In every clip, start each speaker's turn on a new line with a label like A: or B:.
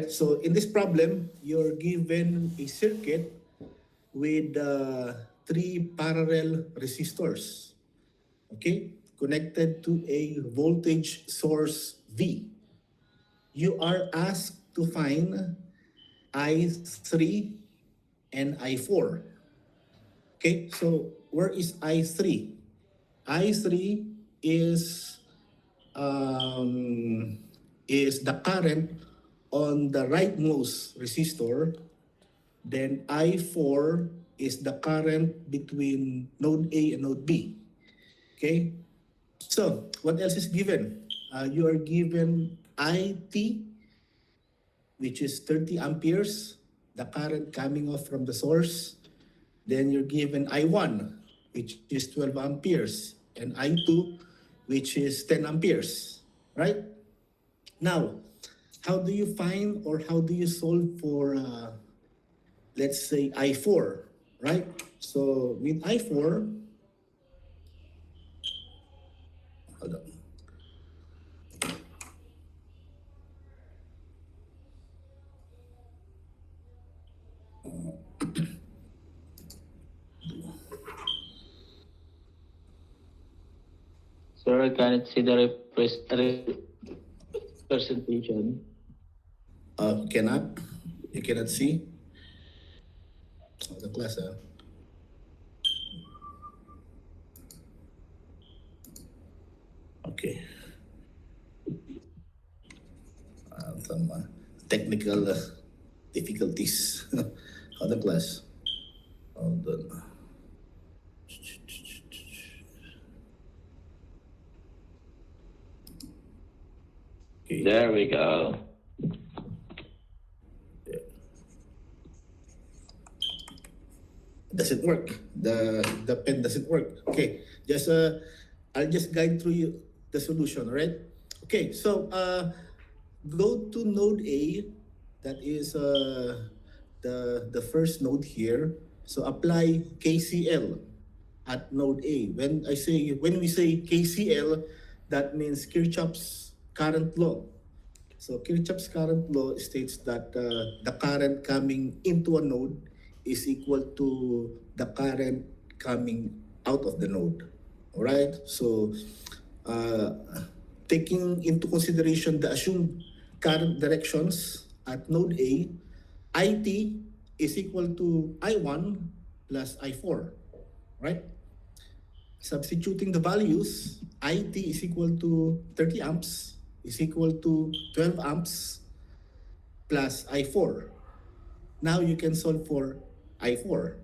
A: So in this problem, you're given a circuit with three parallel resistors, okay, connected to a voltage source V. You are asked to find I3 and I4. Okay, so where is I3? I3 is um, is the current on the rightmost resistor. Then I4 is the current between node A and node B. Okay, so what else is given? You are given IT, which is 30 amperes, the current coming off from the source. Then you're given I1, which is 12 amperes, and I2, which is 10 amperes, right? Now, how do you find or how do you solve for, let's say, I4, right? So with I4, hold on.
B: Sir, I cannot see the representation.
A: Cannot, you cannot see the class. Okay, some technical difficulties. Other class. Hold on. Okay.
B: There we go.
A: Doesn't work. The pen doesn't work. Okay, just I'll just guide through you the solution. All right. Okay, so go to node A. That is the first node here. So apply KCL at node A. When we say KCL, that means Kirchhoff's current law. So Kirchhoff's current law states that the current coming into a node is equal to the current coming out of the node. All right. So taking into consideration the assumed current directions at node A, IT is equal to I1 plus I4, right? Substituting the values, IT is equal to 30 amps is equal to 12 amps plus I4. Now you can solve for I4.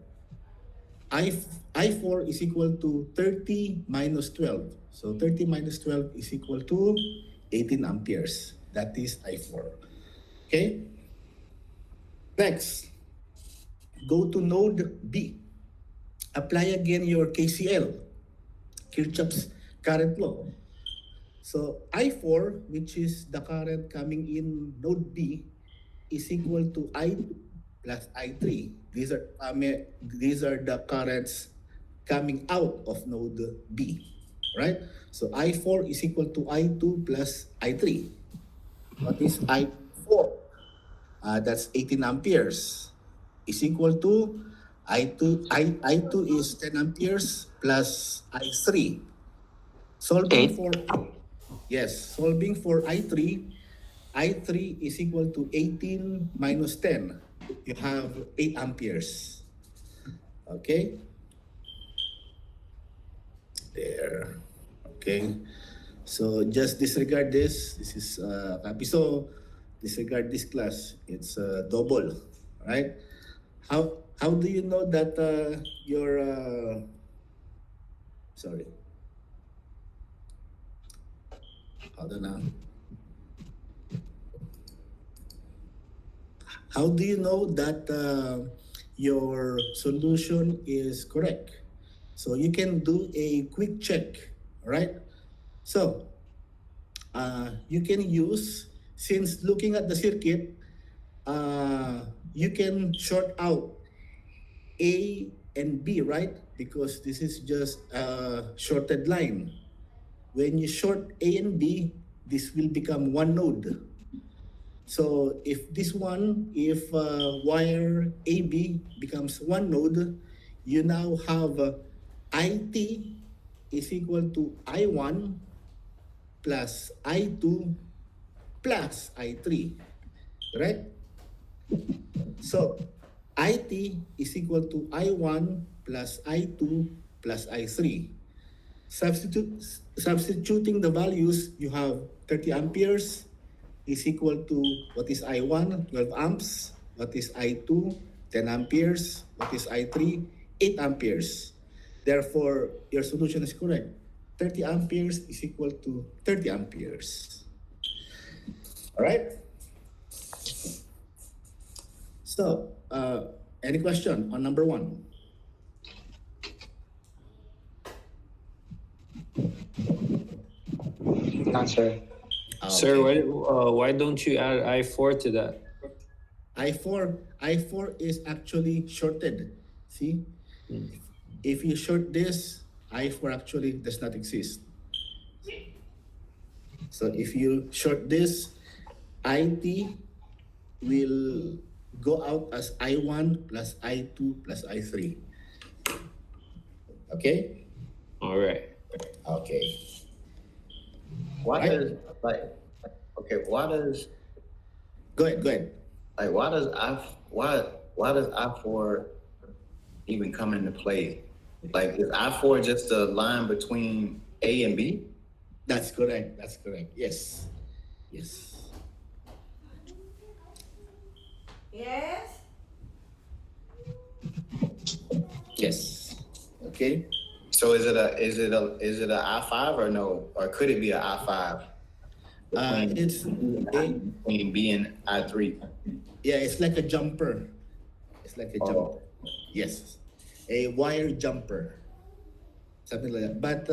A: I4 is equal to 30 minus 12. So 30 minus 12 is equal to 18 amperes. That is I4. Okay? Next, go to node B. Apply again your KCL, Kirchhoff's current law. So I4, which is the current coming in node B, is equal to I2 plus I3. These are the currents coming out of node B, right? So I4 is equal to I2 plus I3. What is I4? That's 18 amperes. Is equal to I2 is 10 amperes plus I3. Solving
B: Eight.
A: for solving for I3, I3 is equal to 18 minus 10. You have 8 amperes. Okay? There. Okay. So just disregard this. This is copy. So disregard this class. It's double. Right? How do you know that your sorry. Hold on now. How do you know that your solution is correct? So you can do a quick check, right? So you can use, since looking at the circuit, you can short out A and B, right? Because this is just a shorted line. When you short A and B, this will become one node. So if wire AB becomes one node, you now have IT is equal to I1 plus I2 plus I3, right? So IT is equal to I1 plus I2 plus I3. Substituting the values, you have 30 amperes is equal to what is I1, 12 amps, what is I2, 10 amperes, what is I3, 8 amperes. Therefore, your solution is correct. 30 amperes is equal to 30 amperes. All right? So, any question on number one?
C: Not sir.
D: Sir,
A: Okay.
D: why don't you add I4 to that?
A: I4 is actually shorted. See? If you short this, I4 actually does not exist. So if you short this, IT will go out as I1 plus I2 plus I3. Okay?
D: All right.
A: Okay.
C: Why
A: Right.
C: does why does
A: Go ahead.
C: why does why does I4 even come into play? Like, is I4 just a line between A and B?
A: That's correct. Yes. Yes.
E: Yes.
A: Yes. Okay.
C: So is it a I5 or no? Or could it be a I5
A: It's
C: between B and I3?
A: yeah, it's like a jumper. It's like a
C: Oh.
A: jumper. Yes. A wire jumper. Something like that. But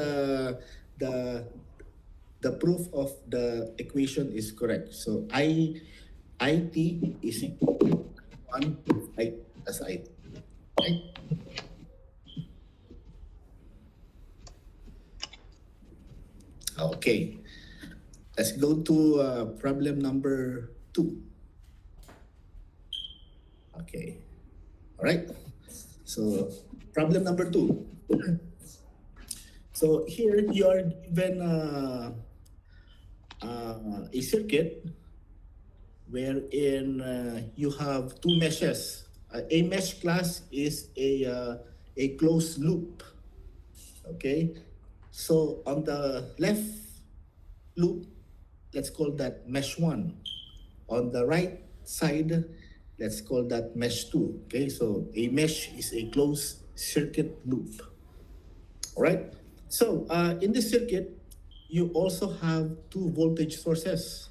A: the proof of the equation is correct. So IT is equal to 1 I as I. Right? Okay. Let's go to problem number 2. Okay. All right. So problem number 2. So here you are given a circuit wherein you have two meshes. A mesh class is a closed loop. Okay. So on the left loop, let's call that mesh 1. On the right side, let's call that mesh 2. Okay, so a mesh is a closed circuit loop. All right. So in this circuit, you also have two voltage sources.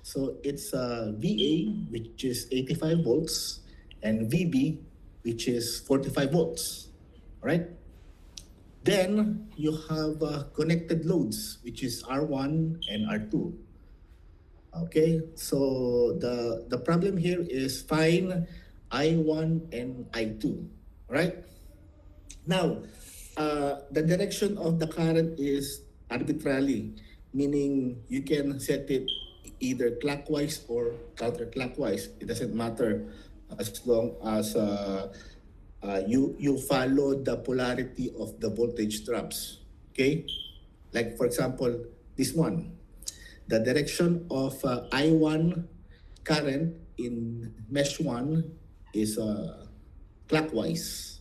A: So it's VA, which is 85 volts, and VB, which is 45 volts. All right. Then you have connected loads, which is R1 and R2. Okay, so the problem here is find I1 and I2, right? Now, the direction of the current is arbitrarily, meaning you can set it either clockwise or counterclockwise. It doesn't matter as long as you follow the polarity of the voltage drops. Okay, like for example, this one. The direction of I1 current in mesh 1 is clockwise.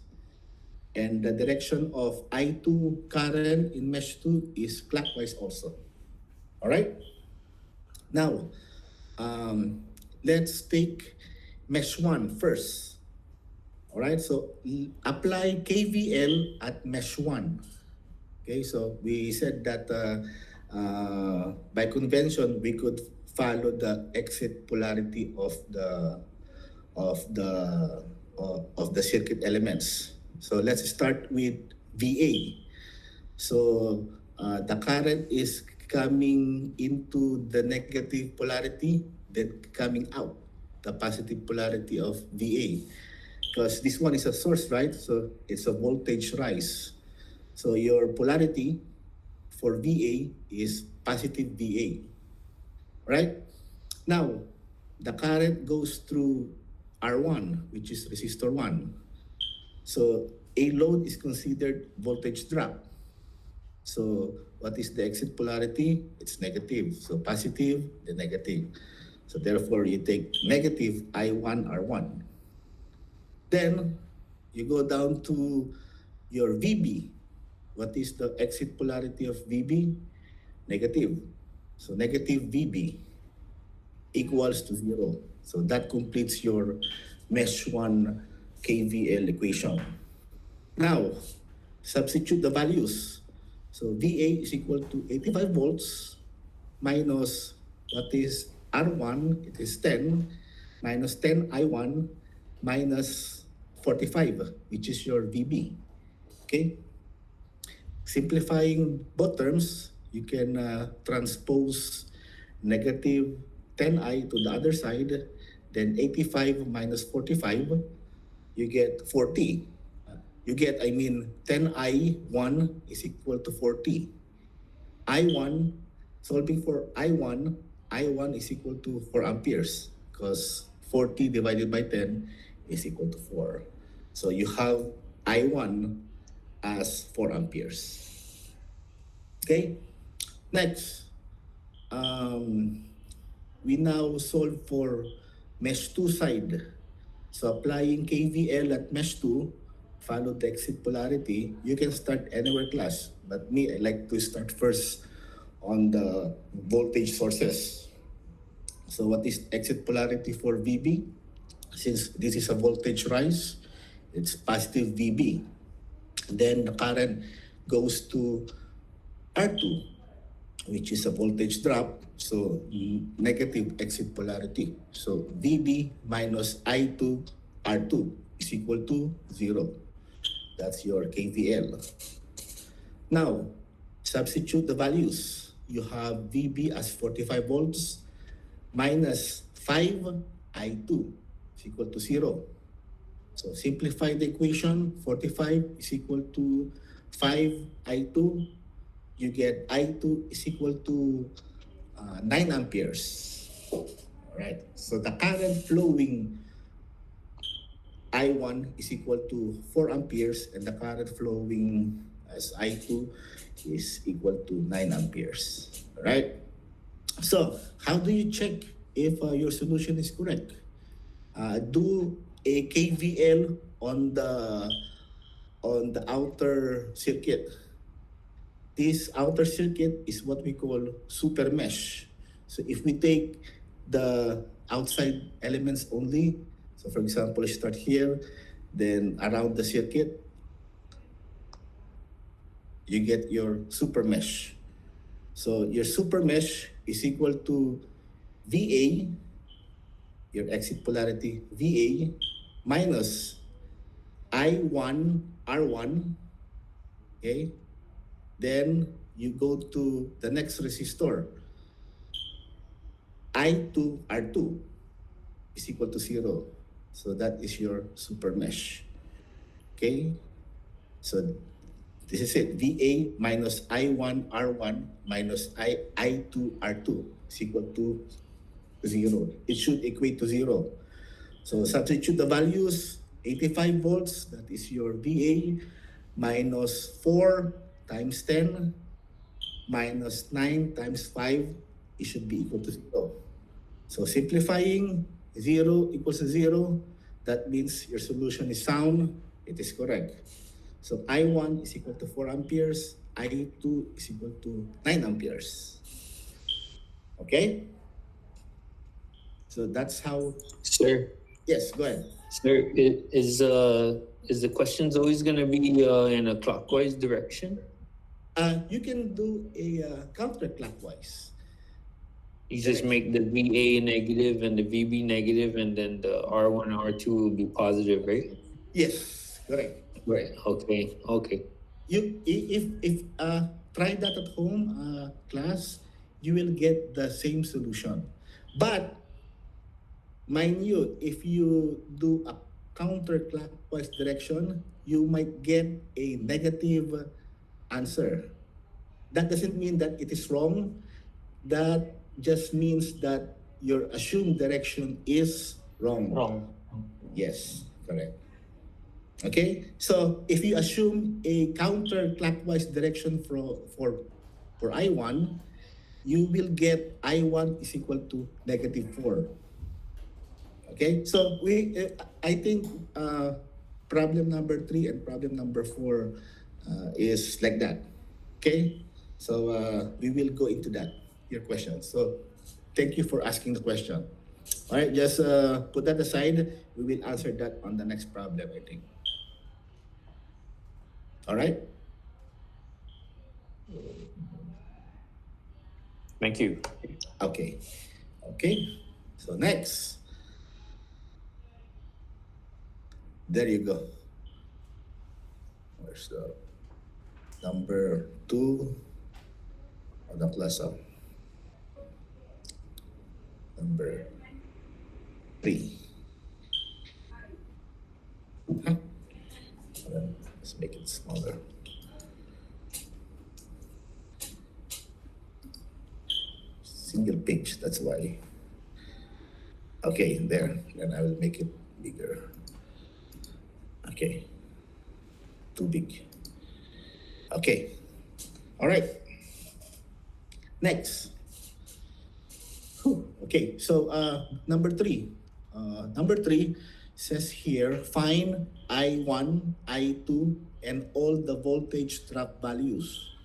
A: And the direction of I2 current in mesh 2 is clockwise also. All right? Now, let's take mesh 1 first. All right? So, apply KVL at mesh 1. Okay, so we said that by convention we could follow the exit polarity of the circuit elements. So let's start with VA. So the current is coming into the negative polarity, then coming out the positive polarity of VA. Because this one is a source, right? So it's a voltage rise. So your polarity for VA is positive VA, right? Now, the current goes through R1, which is resistor 1. So a load is considered voltage drop. So what is the exit polarity? It's negative. So positive, the negative. So therefore, you take negative I1 R1. Then you go down to your VB. What is the exit polarity of VB? Negative. So negative VB equals to 0. So that completes your mesh 1 KVL equation. Now, substitute the values. So VA is equal to 85 volts minus what is R1, it is 10, minus 10 I1 minus 45, which is your VB. Okay? Simplifying both terms, you can transpose negative 10I to the other side, then 85 minus 45, you get 40. You get, 10I1 is equal to 40. I1, solving for I1 is equal to 4 amperes because 40 divided by 10 is equal to 4. So you have I1 as 4 amperes. Okay? Next, we now solve for mesh 2 side. So applying KVL at mesh 2, follow the exit polarity. You can start anywhere class, but me, I like to start first on the voltage sources. So what is exit polarity for VB? Since this is a voltage rise, it's positive VB. Then the current goes to R2, which is a voltage drop, so negative exit polarity. So VB minus I2 R2 is equal to 0. That's your KVL. Now, substitute the values. You have VB as 45 volts minus 5 I2 is equal to 0. So simplify the equation. 45 is equal to 5 I2. You get I2 is equal to 9 amperes. All right. So the current flowing I1 is equal to 4 amperes and the current flowing as I2 is equal to 9 amperes. All right. So how do you check if your solution is correct? Do a KVL on the outer circuit. This outer circuit is what we call super mesh. So if we take the outside elements only, so for example, start here, then around the circuit, you get your super mesh. So your super mesh is equal to VA, your exit polarity, VA, minus I1, R1, okay? Then you go to the next resistor, I2, R2 is equal to 0. So that is your super mesh. Okay? So this is it. VA minus I1, R1 minus I2, R2 is equal to 0. It should equate to 0. So substitute the values. 85 volts, that is your VA, minus 4 times 10 minus 9 times 5, it should be equal to 0. So simplifying, 0 equals to 0, that means your solution is sound, it is correct. So I1 is equal to 4 amperes, I2 is equal to 9 amperes. Okay? So that's how,
D: Sir,
A: yes, go ahead.
D: sir, is the questions always gonna be in a clockwise direction?
A: You can do a counterclockwise.
D: You just make the VA negative and the VB negative, and then the R1, R2 will be positive, right?
A: Yes, correct.
D: Right. Okay. Okay.
A: If try that at home, class, you will get the same solution. But mind you, if you do a counterclockwise direction, you might get a negative answer. That doesn't mean that it is wrong. That just means that your assumed direction is wrong.
D: Wrong.
A: Yes, correct. Okay, so if you assume a counterclockwise direction for I1, you will get I1 is equal to -4. Okay, so I think problem number 3 and problem number 4 is like that. Okay, so we will go into that, your question. So thank you for asking the question. All right, just put that aside. We will answer that on the next problem, I think. All right.
D: Thank you.
A: Okay. Okay. So next. There you go. Where's the number 2 of the class of number 3? Huh? Let's make it smaller. Single page, that's why. Okay, there. Then I will make it bigger. Okay. Too big. Okay. All right. Next. Whew. Okay, so number 3. Number 3 says here, find I1, I2, and all the voltage drop values.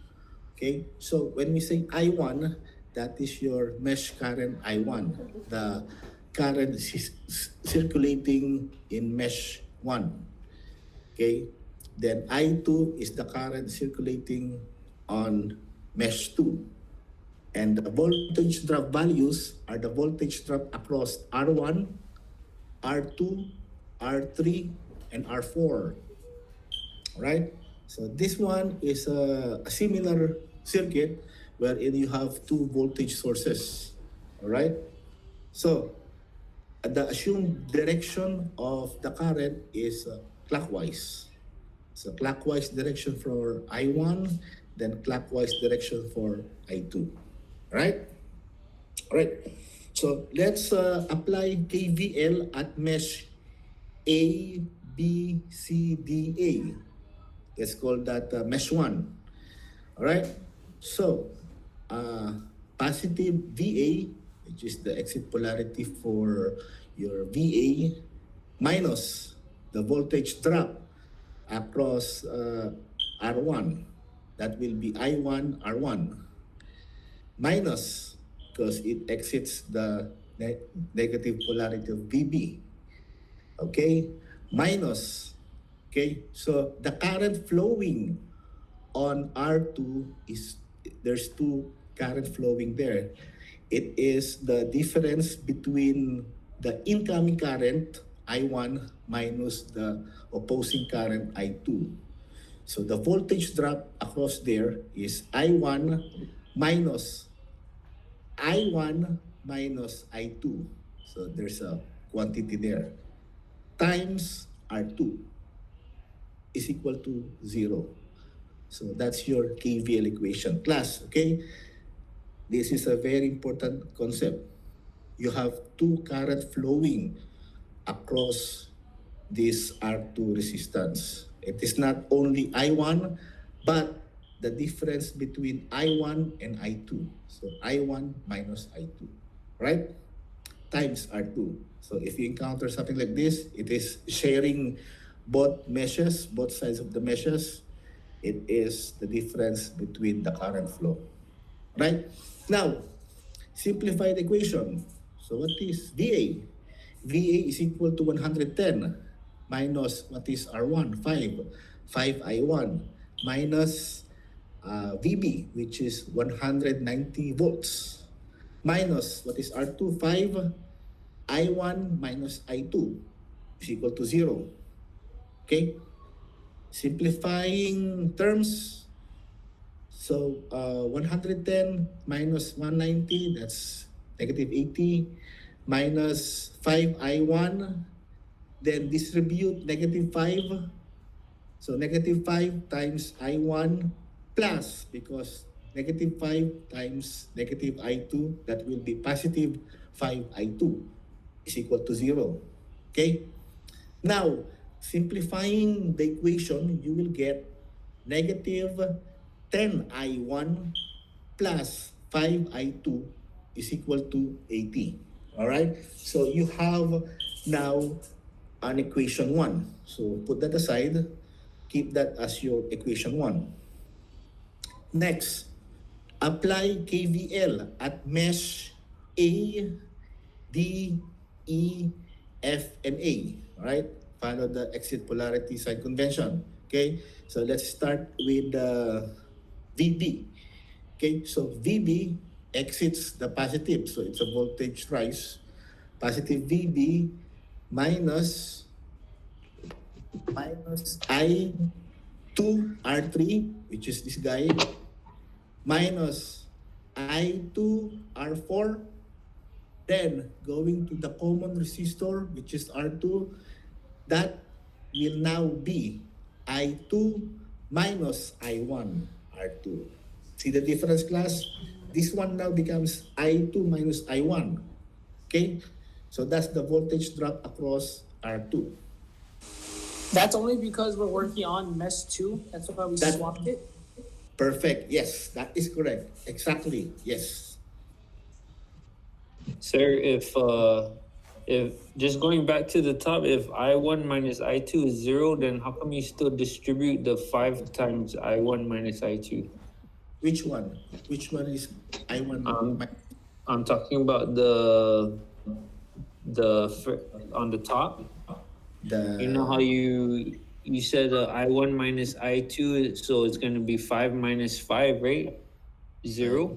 A: Okay, so when we say I1, that is your mesh current I1, the current circulating in mesh 1. Okay, then I2 is the current circulating on mesh 2. And the voltage drop values are the voltage drop across R1, R2, R3, and R4. Right? So this one is a similar circuit wherein you have 2 voltage sources. All right? So the assumed direction of the current is clockwise. So clockwise direction for I1, then clockwise direction for I2. Right? All right. So let's apply KVL at mesh A, B, C, D, A. Let's call that mesh 1. All right. So positive VA, which is the exit polarity for your VA, minus the voltage drop across R1. That will be I1, R1. Minus, because it exits the negative polarity of VB. Okay? Minus. Okay? So the current flowing on R2 is, there's 2 current flowing there. It is the difference between the incoming current I1 minus the opposing current I2. So the voltage drop across there is I1 minus I2. So there's a quantity there. Times R2 is equal to 0. So that's your KVL equation. Class, okay? This is a very important concept. You have 2 current flowing across this R2 resistance. It is not only I1, but the difference between I1 and I2. So I1 minus I2, right? Times R2. So if you encounter something like this, it is sharing both meshes, both sides of the meshes. It is the difference between the current flow, right? Now, simplify the equation. So what is VA? VA is equal to 110 minus what is R1? 5 I1 minus VB, which is 190 volts, minus what is R2? 5 I1 minus I2 is equal to 0. Okay? Simplifying terms, so 110 minus 190, that's negative 80, minus 5 I1, then distribute negative 5. So negative 5 times I1 plus, because negative 5 times negative I2, that will be positive 5I2 is equal to 0. Okay? Now, simplifying the equation, you will get negative 10I1 plus 5I2 is equal to 80. All right? So you have now an equation 1. So put that aside. Keep that as your equation 1. Next, apply KVL at mesh A, D, E, F, and A. All right? Follow the exit polarity sign convention. Okay? So let's start with VB. Okay? So VB exits the positive. So it's a voltage rise. Positive VB minus I2 R3, which is this guy, minus I2 R4, then going to the common resistor, which is R2, that will now be I2 minus I1 R2. See the difference, class? This one now becomes I2 minus I1. Okay? So that's the voltage drop across R2.
F: That's only because we're working on mesh 2. That's why we
A: That-
F: swapped it.
A: Perfect. Yes, that is correct. Exactly. Yes.
D: Sir, if just going back to the top, if I1 minus I2 is 0, then how come you still distribute the 5 times I1 minus I2?
A: Which one? Which one is I1?
D: I'm talking about on the top. You know how you said I1 minus I2, so it's going to be 5 minus 5, right? 0?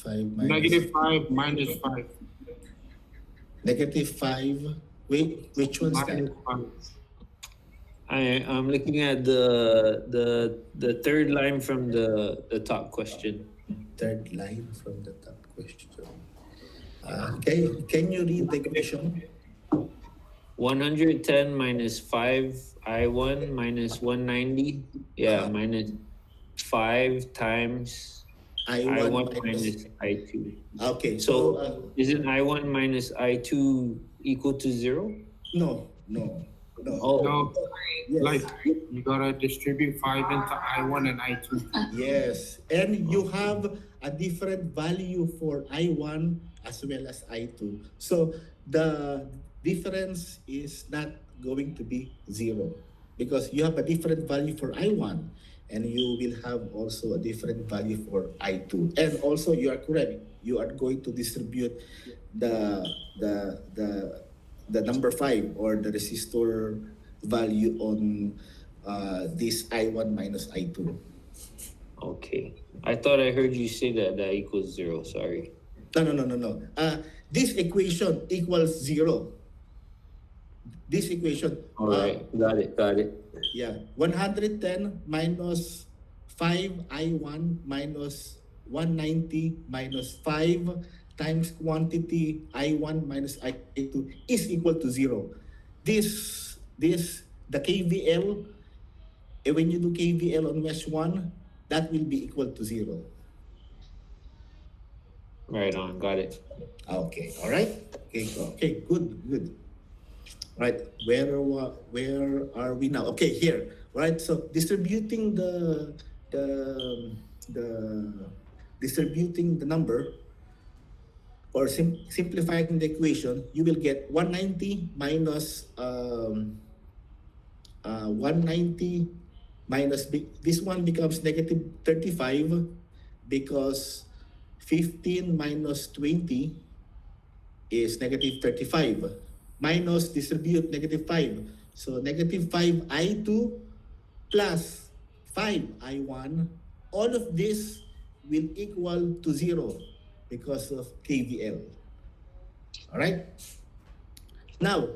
A: 5 minus
G: Negative 5 minus 5.
A: negative 5. Wait, which one's that?
G: Minus 5.
D: I'm looking at the third line from the top question.
A: Third line from the top question. Okay, can you read the equation?
D: 110 minus 5 I1 minus 190. Yeah, minus 5 times I1 minus I2.
A: Okay,
D: So
A: so
D: isn't I1 minus I2 equal to 0?
A: no.
D: Oh,
G: No,
A: Yes.
G: like you gotta distribute 5 into I1 and I2.
A: Yes, and you have a different value for I1 as well as I2. So the difference is not going to be 0 because you have a different value for I1 and you will have also a different value for I2. And also you are correct. You are going to distribute the number 5 or the resistor value on this I1 minus I2.
D: okay. I thought I heard you say that equals 0. Sorry.
A: No. This equation equals 0. This equation.
D: All right. Got it.
A: Yeah. 110 minus 5I1 minus 190 minus 5 times quantity I1 minus I2 is equal to 0. The KVL, when you do KVL on mesh 1, that will be equal to 0.
D: Right on. Got it.
A: Okay, all right. Okay, good. Right, where are we now? Okay, here. Right, so distributing the distributing the number or simplifying the equation, you will get 190 minus 190 minus this one becomes negative 35 because 15 minus 20 is negative 35 minus distribute negative 5. So negative 5 I2 plus 5 I1, all of this will equal to 0 because of KVL. All right? Now,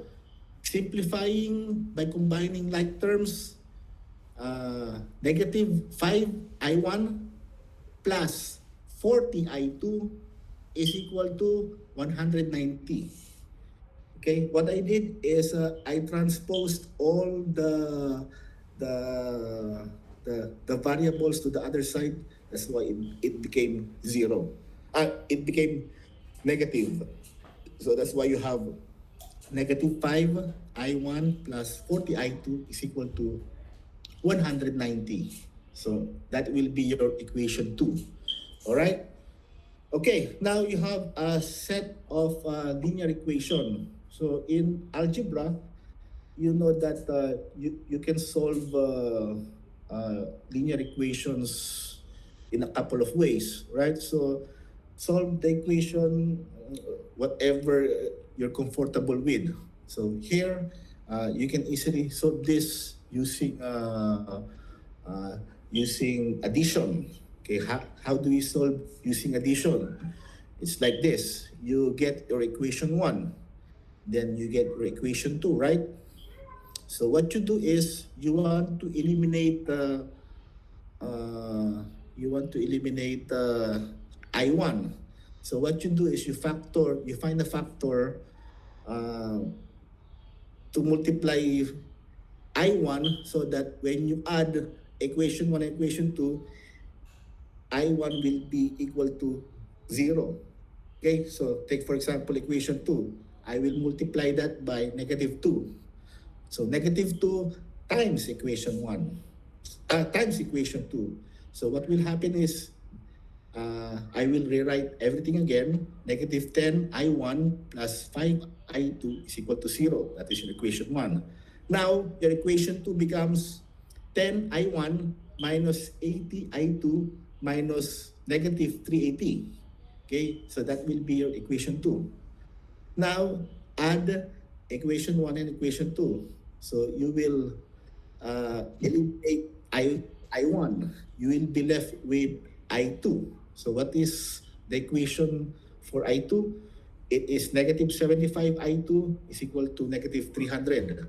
A: simplifying by combining like terms, negative 5 I1 plus 40 I2 is equal to 190. Okay, what I did is I transposed all the variables to the other side. That's why it became 0. It became negative. So that's why you have negative 5 I1 plus 40 I2 is equal to 190. So that will be your equation 2. All right? Okay, now you have a set of linear equation. So in algebra, you know that you can solve linear equations in a couple of ways, right? So solve the equation whatever you're comfortable with. So here, you can easily solve this using addition. Okay, how do we solve using addition? It's like this. You get your equation 1, then you get your equation 2, right? So what you do is you want to eliminate I1. So what you do is you find a factor uh, to multiply I1 so that when you add equation 1 and equation 2, I1 will be equal to 0. Okay, so take for example equation 2. I will multiply that by negative 2. So negative 2 times equation 1, times equation 2. So what will happen is I will rewrite everything again. Negative 10 I1 plus 5 I2 is equal to 0. That is your equation 1. Now, your equation 2 becomes 10 I1 minus 80 I2 minus negative 380. Okay, so that will be your equation 2. Now, add equation 1 and equation 2. So you will eliminate I1. You will be left with I2. So what is the equation for I2? It is negative 75 I2 is equal to negative 300.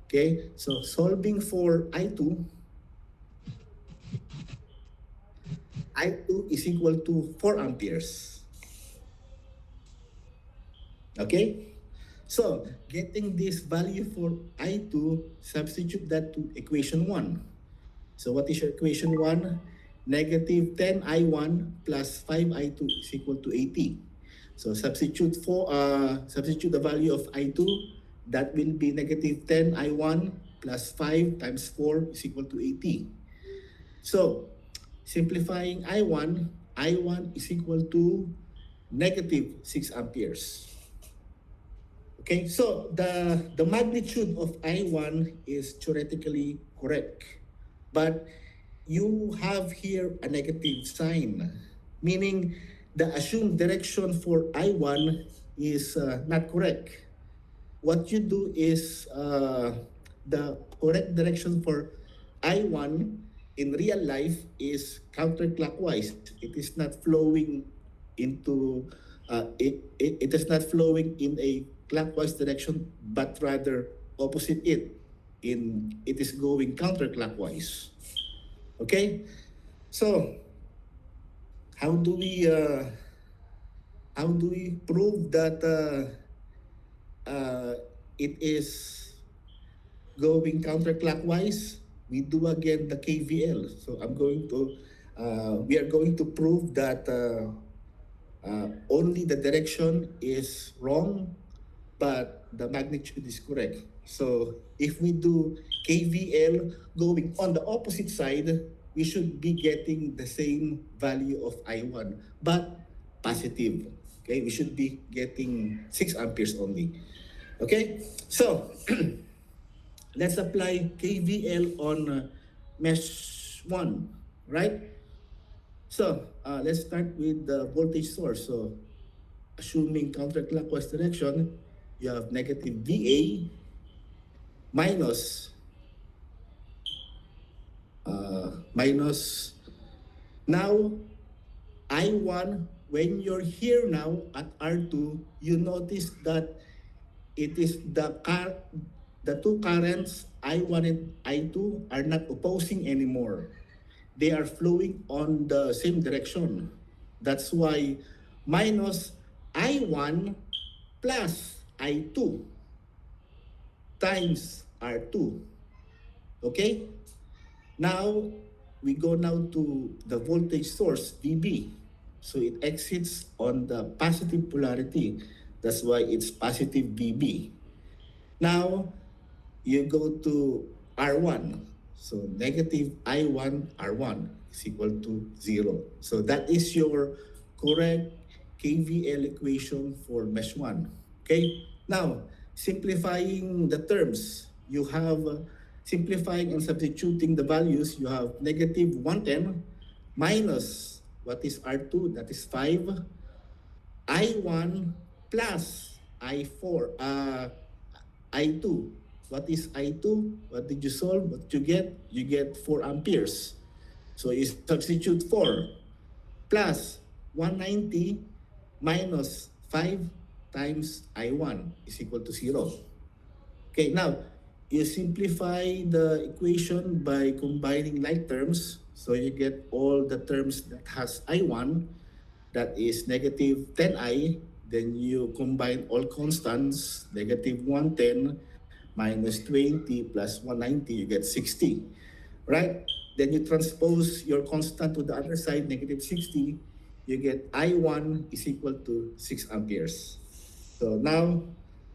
A: Okay, so solving for I2 is equal to 4 amperes. Okay, so getting this value for I2, substitute that to equation 1. So what is your equation 1? Negative 10 I1 plus 5 I2 is equal to 80. So substitute the value of I2. That will be negative 10 I1 plus 5 times 4 is equal to 80. So simplifying I1 is equal to negative 6 amperes. Okay, so the magnitude of I1 is theoretically correct, but you have here a negative sign, meaning the assumed direction for I1 is not correct. What you do is the correct direction for I1 in real life is counterclockwise. It is not flowing into it is not flowing in a clockwise direction, but rather opposite it. It is going counterclockwise. Okay, so how do we prove that it is going counterclockwise? We do again the KVL. So we are going to prove that only the direction is wrong, but the magnitude is correct. So if we do KVL going on the opposite side, we should be getting the same value of I1, but positive. Okay, we should be getting 6 amperes only. Okay, so let's apply KVL on mesh 1, right? So let's start with the voltage source. So assuming counterclockwise direction, you have negative VA minus now I1. When you're here now at R2, you notice that it is the two currents I1 and I2 are not opposing anymore. They are flowing on the same direction. That's why minus I1 plus I2 times R2. Okay? Now, we go now to the voltage source, VB. So it exits on the positive polarity. That's why it's positive VB. Now, you go to R1. So negative I1 R1 is equal to 0. So that is your correct KVL equation for mesh 1. Okay? Now, simplifying the terms, you have simplifying and substituting the values, you have negative 110 minus what is R2, that is 5, I1 plus I4, I2. What is I2? What did you solve? What you get? You get 4 amperes. So you substitute 4 plus 190 minus 5 times I1 is equal to 0. Okay, now you simplify the equation by combining like terms. So you get all the terms that has I1, that is negative 10I. Then you combine all constants, negative 110 minus 20 plus 190, you get 60, right? Then you transpose your constant to the other side, negative 60, you get I1 is equal to 6 amperes. So now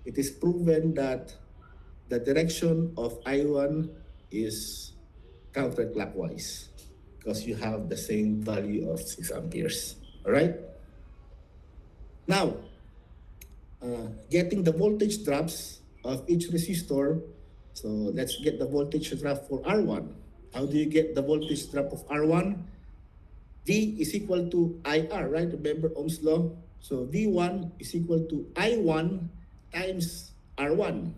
A: it is proven that the direction of I1 is counterclockwise because you have the same value of 6 amperes. All right? Now, getting the voltage drops of each resistor. So let's get the voltage drop for R1. How do you get the voltage drop of R1? V is equal to IR, right? Remember Ohm's law? So V1 is equal to I1 times R1.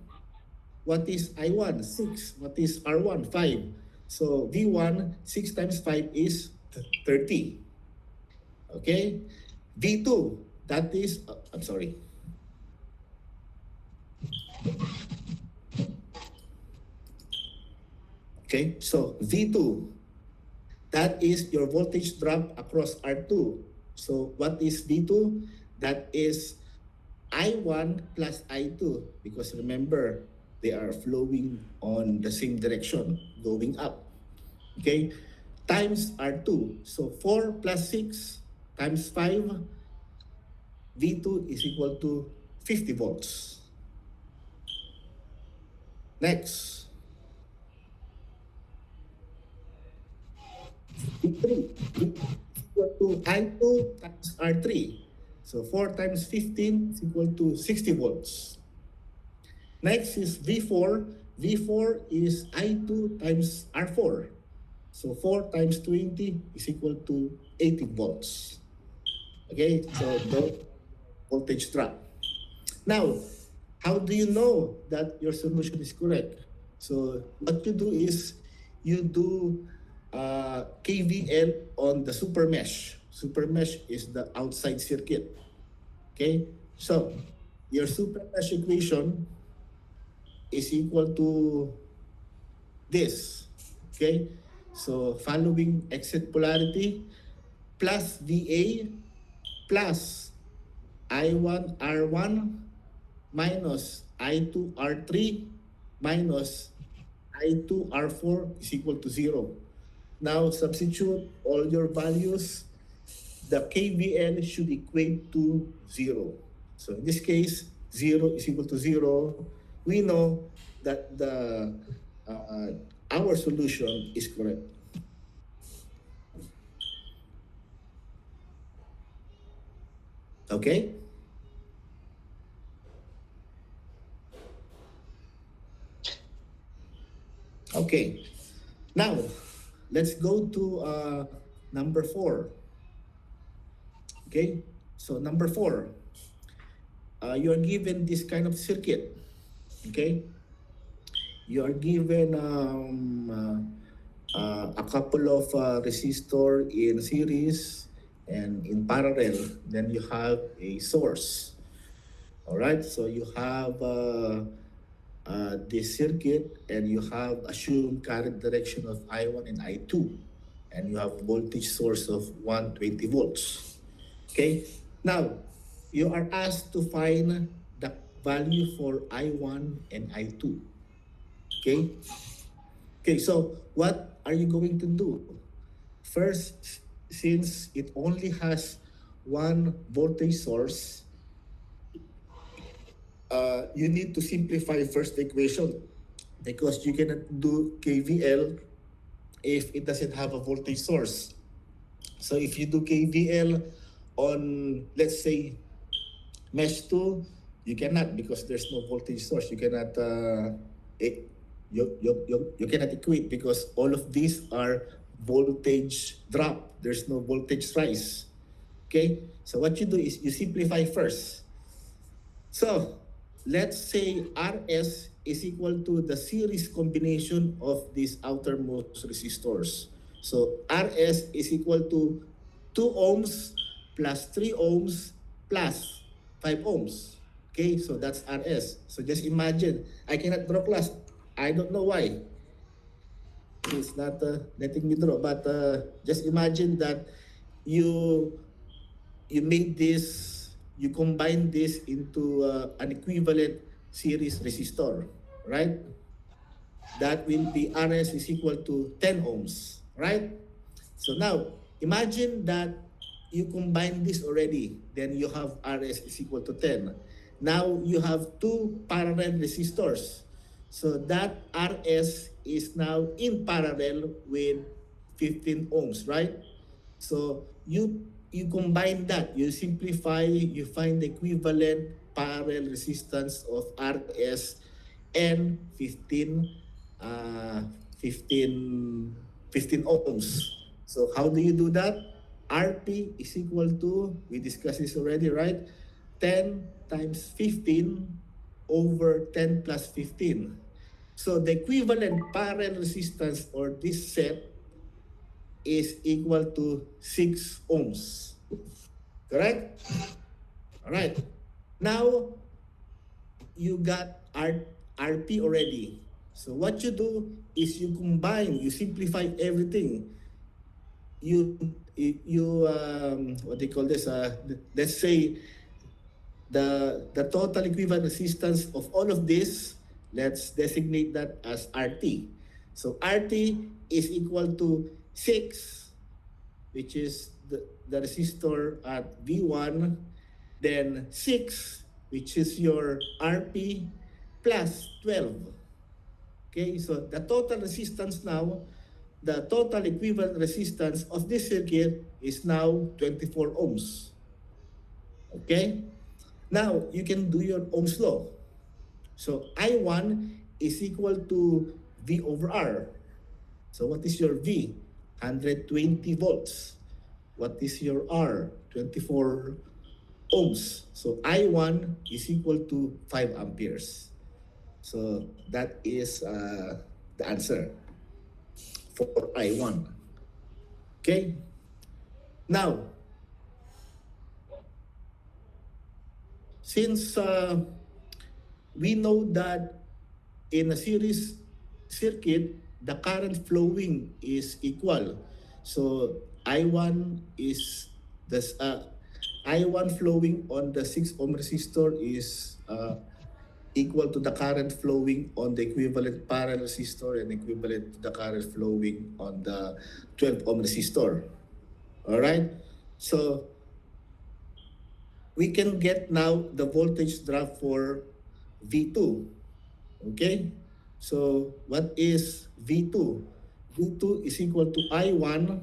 A: What is I1? 6. What is R1? 5. So V1, 6 times 5 is 30. Okay? V2, that is, I'm sorry. Okay, so V2, that is your voltage drop across R2. So what is V2? That is I1 plus I2, because remember, they are flowing on the same direction, going up. Okay, times R2. So 4 plus 6 times 5, V2 is equal to 50 volts. Next, V3 equal to I2 times R3. So 4 times 15 is equal to 60 volts. Next is V4. V4 is I2 times R4. So 4 times 20 is equal to 80 volts. Okay, so the voltage drop. Now, how do you know that your solution is correct? So what you do is you do KVL on the super mesh. Super mesh is the outside circuit. Okay, so your super mesh equation is equal to this. Okay, so following exit polarity plus VA plus I1 R1 minus I2 R3 minus I2 R4 is equal to 0. Now substitute all your values. The KVL should equate to 0. So in this case, 0 is equal to 0. We know that the our solution is correct. Okay? Okay. Now, let's go to number 4. Okay? So number 4, you're given this kind of circuit. Okay? You are given a couple of resistor in series and in parallel. Then you have a source. All right, so you have this circuit and you have assumed current direction of I1 and I2, and you have voltage source of 120 volts. Okay, now you are asked to find the value for I1 and I2. Okay, okay, so what are you going to do? First, since it only has one voltage source, you need to simplify first the equation because you cannot do KVL if it doesn't have a voltage source. So if you do KVL on, let's say, mesh 2, you cannot because there's no voltage source. You cannot you cannot equate because all of these are voltage drop. There's no voltage rise. Okay? So what you do is you simplify first. So let's say Rs is equal to the series combination of these outermost resistors. So Rs is equal to 2 ohms plus 3 ohms plus 5 ohms. Okay, so that's Rs. So just imagine, I cannot draw class. I don't know why. It's not letting me draw, but just imagine that you made this, you combine this into an equivalent series resistor, right? That will be Rs is equal to 10 ohms, right? So now, imagine that you combine this already, then you have Rs is equal to 10. Now you have two parallel resistors. So that Rs is now in parallel with 15 ohms, right? So you combine that, you simplify, you find the equivalent parallel resistance of Rs and 15 15 ohms. So how do you do that? Rp is equal to, we discussed this already, right? 10 times 15 over 10 plus 15. So the equivalent parallel resistance or this set is equal to 6 ohms. Correct? All right. Now, you got Rp already. So what you do is you combine, you simplify everything. You what they call this? Let's say the total equivalent resistance of all of this, let's designate that as RT. So RT is equal to 6, which is the resistor at V1, then 6, which is your Rp, plus 12. Okay, so the total resistance now, the total equivalent resistance of this circuit is now 24 ohms. Okay, now you can do your Ohm's law. So I1 is equal to V over R. So what is your V? 120 volts. What is your R? 24 ohms. So I1 is equal to 5 amperes. So that is the answer for I1. Okay? Now, since we know that in a series circuit, the current flowing is equal. So I1 is this I1 flowing on the 6 ohm resistor is equal to the current flowing on the equivalent parallel resistor and equivalent to the current flowing on the 12 ohm resistor. All right? So we can get now the voltage drop for V2. Okay? So what is V2? V2 is equal to I1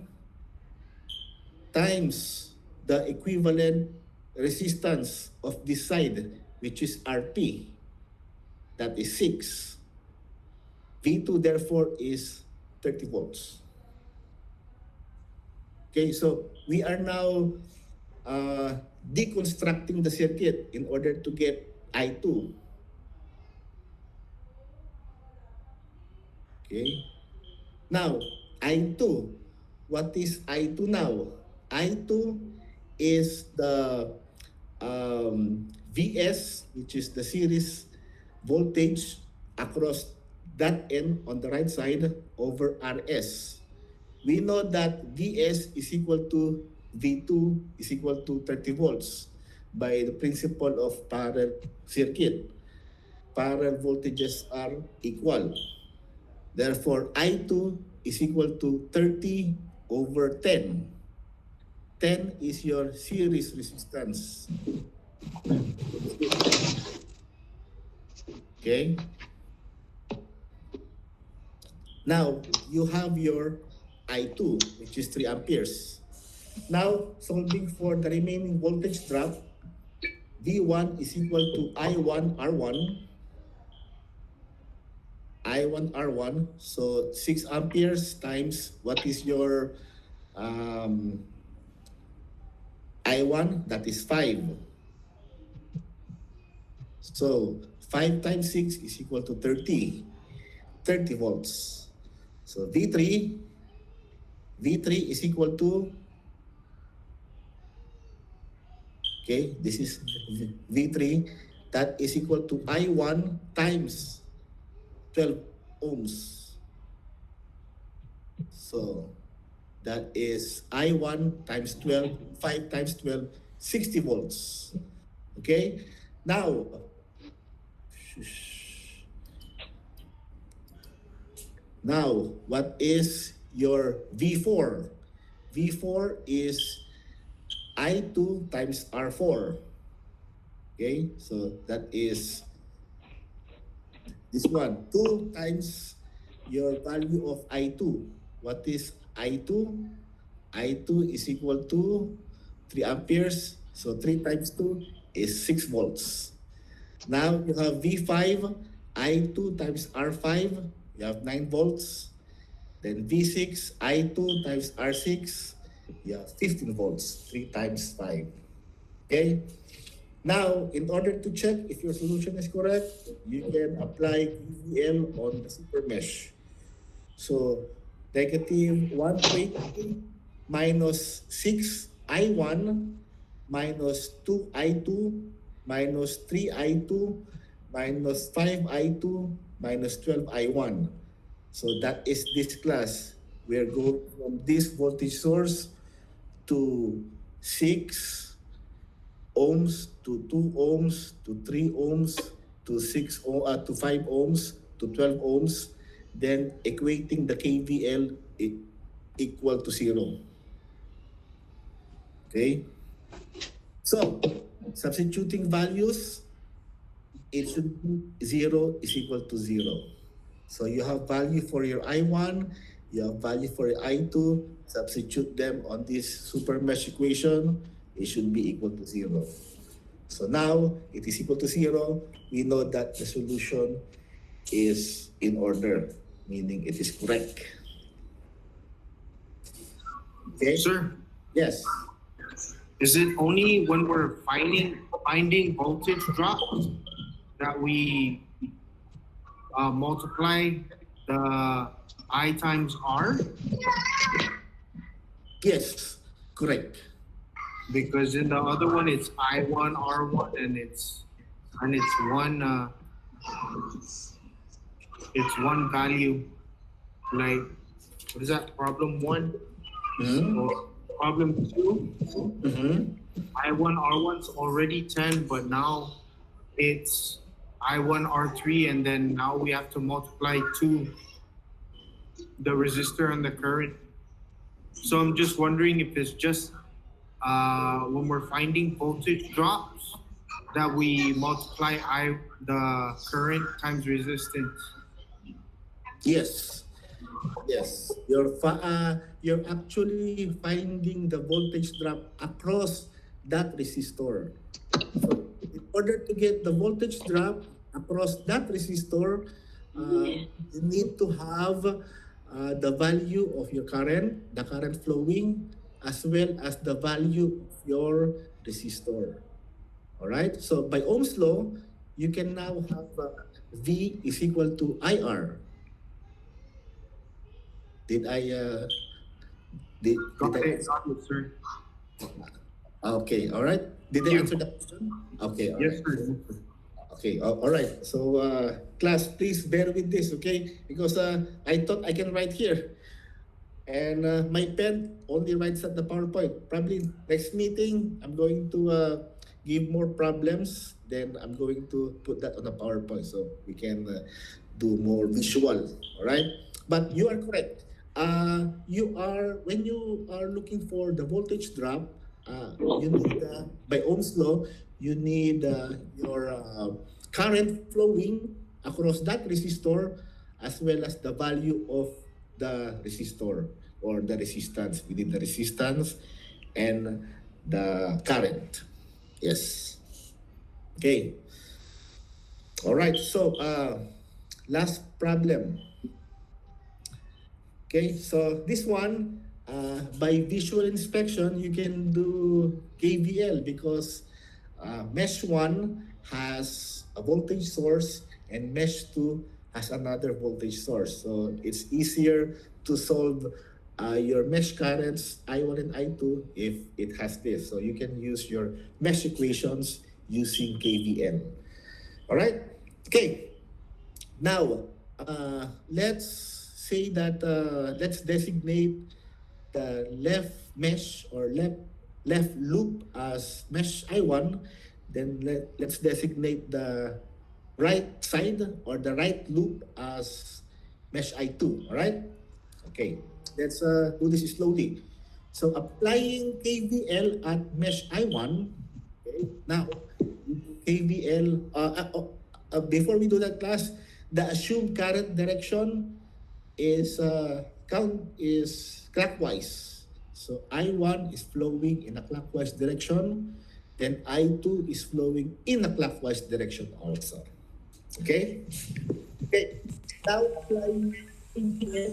A: times the equivalent resistance of this side, which is Rp. That is 6. V2 therefore is 30 volts. Okay, so we are now deconstructing the circuit in order to get I2. Okay. Now, I2. What is I2 now? I2 is the Vs, which is the series voltage across that end on the right side over Rs. We know that Vs is equal to V2 is equal to 30 volts by the principle of parallel circuit. Parallel voltages are equal. Therefore, I2 is equal to 30 over 10. 10 is your series resistance. Okay. Now you have your I2, which is 3 amperes. Now solving for the remaining voltage drop, V1 is equal to I1 R1. I1 R1. So 6 amperes times what is your I1? That is 5. So 5 times 6 is equal to 30. 30 volts. So V3 is equal to, okay, this is V3, that is equal to I1 times 12 ohms. So that is I1 times 12, 5 times 12, 60 volts. Okay, now, what is your V4? V4 is I2 times R4. Okay, so that is this one, 2 times your value of I2. What is I2? I2 is equal to 3 amperes. So 3 times 2 is 6 volts. Now you have V5, I2 times R5, you have 9 volts. Then V6, I2 times R6, you have 15 volts, 3 times 5. Okay? Now, in order to check if your solution is correct, you can apply KVL on the super mesh. So, negative 120 minus 6 I1 minus 2 I2 minus 3 I2 minus 5 I2 minus 12 I1. So that is this class. We are going from this voltage source to 6 ohms to 2 ohms to 3 ohms to 5 ohms to 12 ohms, then equating the KVL equal to 0. Okay? So, substituting values, it should be 0 is equal to 0. So you have value for your I1, you have value for your I2, substitute them on this super mesh equation, it should be equal to 0. So now it is equal to 0. We know that the solution is in order, meaning it is correct. Okay?
G: Sir,
A: Yes.
G: is it only when we're finding voltage drops that we multiply the I times R?
A: Yes, correct.
G: Because in the other one it's I1 R1 and it's one value. Like, what is that? Problem 1 or problem 2? I1 R1's already 10, but now it's I1 R3, and then now we have to multiply the resistor and the current. So I'm just wondering if it's just when we're finding voltage drops that we multiply the current times resistance.
A: Yes. Yes. You're actually finding the voltage drop across that resistor. So in order to get the voltage drop across that resistor, you need to have the value of your current, the current flowing, as well as the value of your resistor. All right. So by Ohm's law, you can now have V is equal to IR. Did I
G: Got it, sir.
A: Okay, all right. Did I answer the question? Okay, all
G: Yes,
A: right.
G: sir.
A: Okay, all right. So class, please bear with this, okay? Because I thought I can write here. And my pen only writes at the PowerPoint. Probably next meeting, I'm going to give more problems. Then I'm going to put that on the PowerPoint so we can do more visual, all right? But you are correct. When you are looking for the voltage drop, you need, by Ohm's law, you need your current flowing across that resistor as well as the value of the resistor or the resistance within the resistance and the current. Yes. Okay. All right. So last problem. Okay, so this one, by visual inspection, you can do KVL because mesh 1 has a voltage source and mesh 2 has another voltage source. So it's easier to solve your mesh currents I1 and I2 if it has this. So you can use your mesh equations using KVL. All right? Okay. Now, let's say that let's designate the left mesh or left loop as mesh I1. Then let's designate the right side or the right loop as mesh I2. All right? Okay. Let's do this slowly. So applying KVL at mesh I1. Okay. Now, KVL. Before we do that, class, the assumed current direction is clockwise. So I1 is flowing in a clockwise direction, then I2 is flowing in a clockwise direction also. Okay? Okay. Now applying KVL.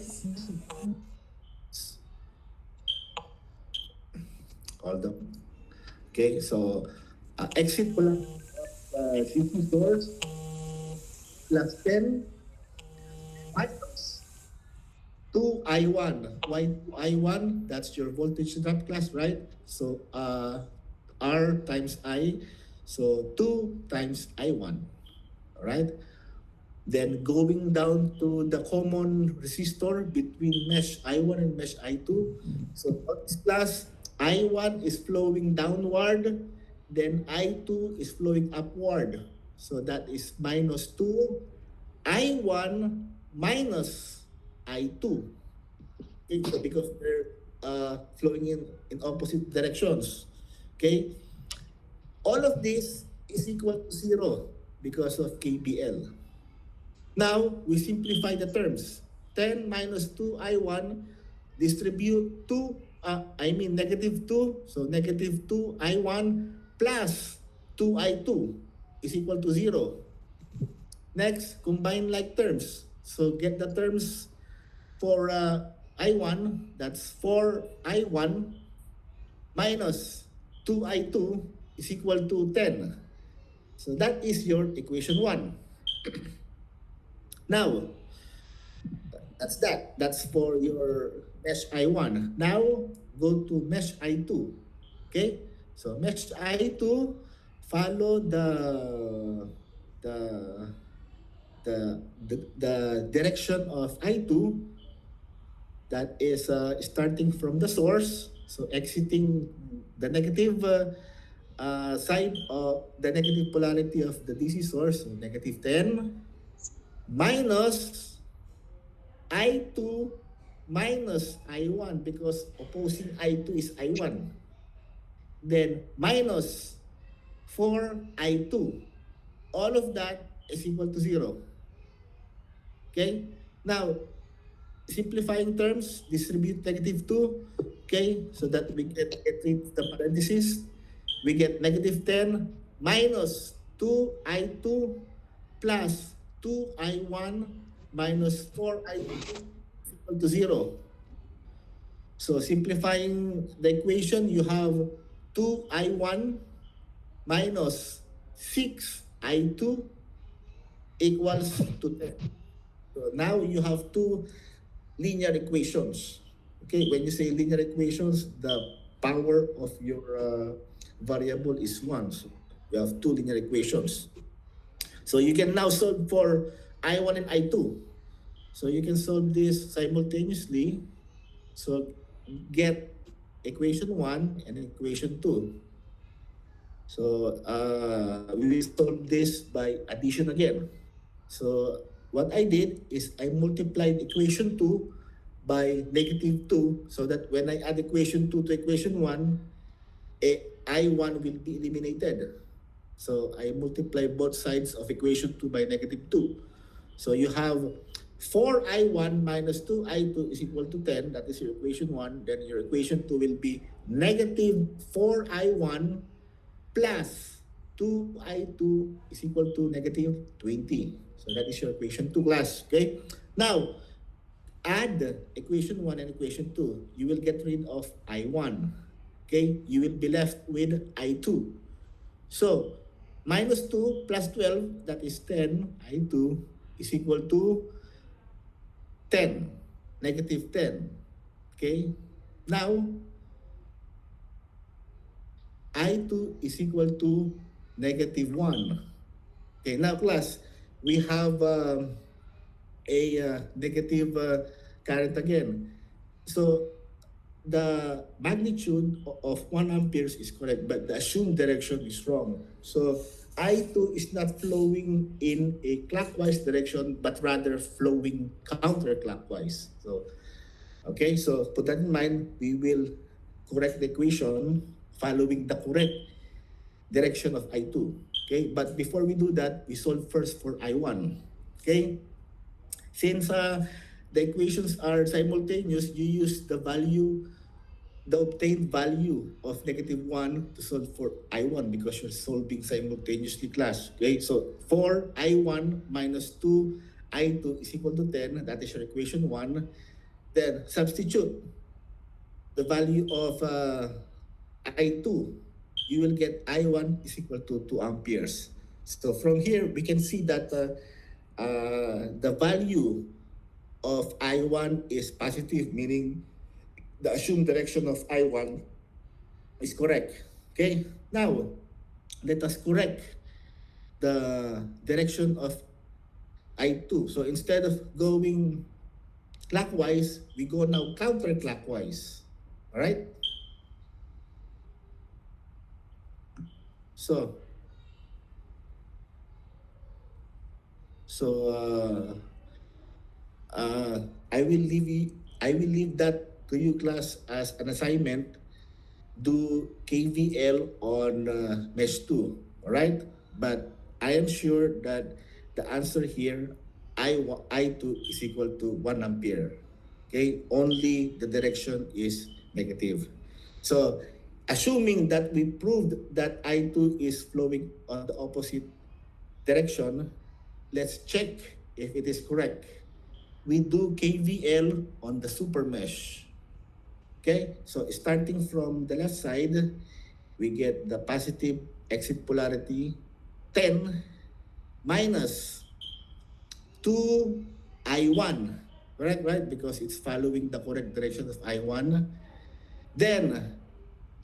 A: Hold on. Okay, so exit po lang DC source plus 10 minus 2I1. Why 2I1? That's your voltage drop, class, right? So R times I, so 2 times I1. All right? Then going down to the common resistor between mesh I1 and mesh I2. So this class, I1 is flowing downward, then I2 is flowing upward. So that is minus 2 I1 minus I2. Okay, so because they're flowing in opposite directions. Okay, all of this is equal to 0 because of KBL. Now we simplify the terms. 10 minus 2I1 distribute negative 2. So negative 2I1 plus 2I2 is equal to 0. Next, combine like terms. So get the terms for I1, that's 4I1 minus 2I2 is equal to 10. So that is your equation 1. Now, that's that. That's for your mesh I1. Now, go to mesh I2. Okay? So mesh I2, follow the direction of I2 that is starting from the source. So exiting the negative side of the negative polarity of the DC source, so negative 10, minus I2 minus I1 because opposing I2 is I1. Then minus 4I2. All of that is equal to 0. Okay? Now, simplifying terms, distribute negative 2. Okay? So that we get the parenthesis. We get negative 10 minus 2I2 plus 2I1 minus 4I2 is equal to 0. So simplifying the equation, you have 2I1 minus 6I2 equals to 10. So now you have two linear equations. Okay, when you say linear equations, the power of your variable is 1. So you have two linear equations. So you can now solve for I1 and I2. So you can solve this simultaneously. So get equation 1 and equation 2. So we will solve this by addition again. So what I did is I multiplied equation 2 by negative 2 so that when I add equation 2 to equation 1, I1 will be eliminated. So I multiply both sides of equation 2 by negative 2. So you have 4I1 minus 2I2 is equal to 10. That is your equation 1. Then your equation 2 will be negative 4I1 plus 2I2 is equal to negative 20. So that is your equation 2, class. Okay? Now, add equation 1 and equation 2. You will get rid of I1. Okay? You will be left with I2. So, minus 2 plus 12, that is 10. I2 is equal to 10. Negative 10. Okay? Now, I2 is equal to negative 1. Okay, now class, we have a negative current again. So the magnitude of 1 amperes is correct, but the assumed direction is wrong. So I2 is not flowing in a clockwise direction, but rather flowing counterclockwise. So, okay, so put that in mind. We will correct the equation following the correct direction of I2. Okay, but before we do that, we solve first for I1. Okay, since the equations are simultaneous, you use the obtained value of negative 1 to solve for I1 because you're solving simultaneously, class. Okay, so for I1 minus 2 I2 is equal to 10. That is your equation 1. Then substitute the value of I2. You will get I1 is equal to 2 amperes. So from here, we can see that the value of I1 is positive, meaning the assumed direction of I1 is correct. Okay, now let us correct the direction of I2. So instead of going clockwise, we go now counterclockwise. All right? So I will leave that to you, class, as an assignment. Do KVL on mesh 2, all right? But I am sure that the answer here, I2 is equal to 1 ampere. Okay, only the direction is negative. So assuming that we proved that I2 is flowing on the opposite direction, let's check if it is correct. We do KVL on the super mesh. Okay, so starting from the left side, we get the positive exit polarity 10 minus 2I1. Correct, right? Because it's following the correct direction of I1. Then,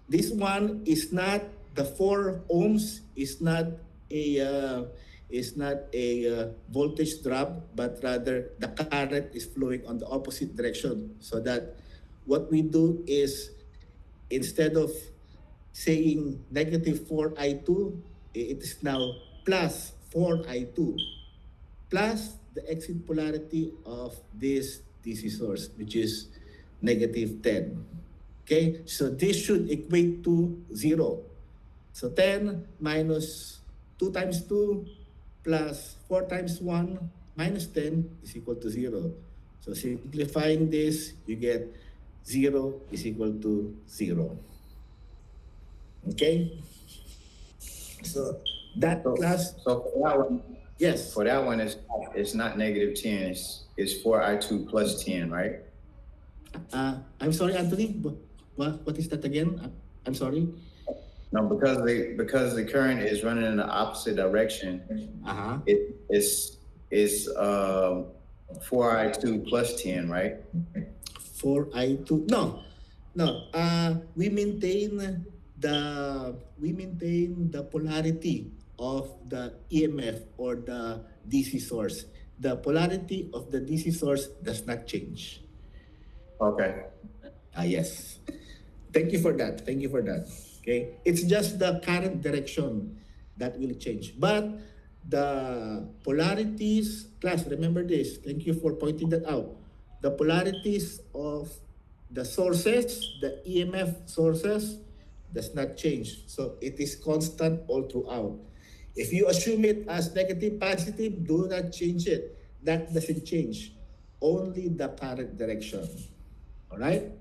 A: this one is not, the 4 ohms is not a voltage drop, but rather the current is flowing on the opposite direction. So that what we do is, instead of saying negative 4I2, it is now plus 4I2 plus the exit polarity of this DC source, which is negative 10. Okay, so this should equate to 0. So 10 minus 2 times 2 plus 4 times 1 minus 10 is equal to 0. So simplifying this, you get 0 is equal to 0. Okay? So that class...
C: So for that one,
A: yes.
C: For that one, it's not negative 10. It's 4I2 plus 10, right?
A: I'm sorry, Anthony. What is that again? I'm sorry.
C: No, because the current is running in the opposite direction. It's 4I2 plus 10, right?
A: 4I2. No. We maintain the polarity of the EMF or the DC source. The polarity of the DC source does not change.
C: Okay.
A: Yes. Thank you for that. Okay. It's just the current direction that will change. But the polarities, class, remember this. Thank you for pointing that out. The polarities of the sources, the EMF sources, does not change. So it is constant all throughout. If you assume it as negative, positive, do not change it. that doesn't change. Only the current direction. All right?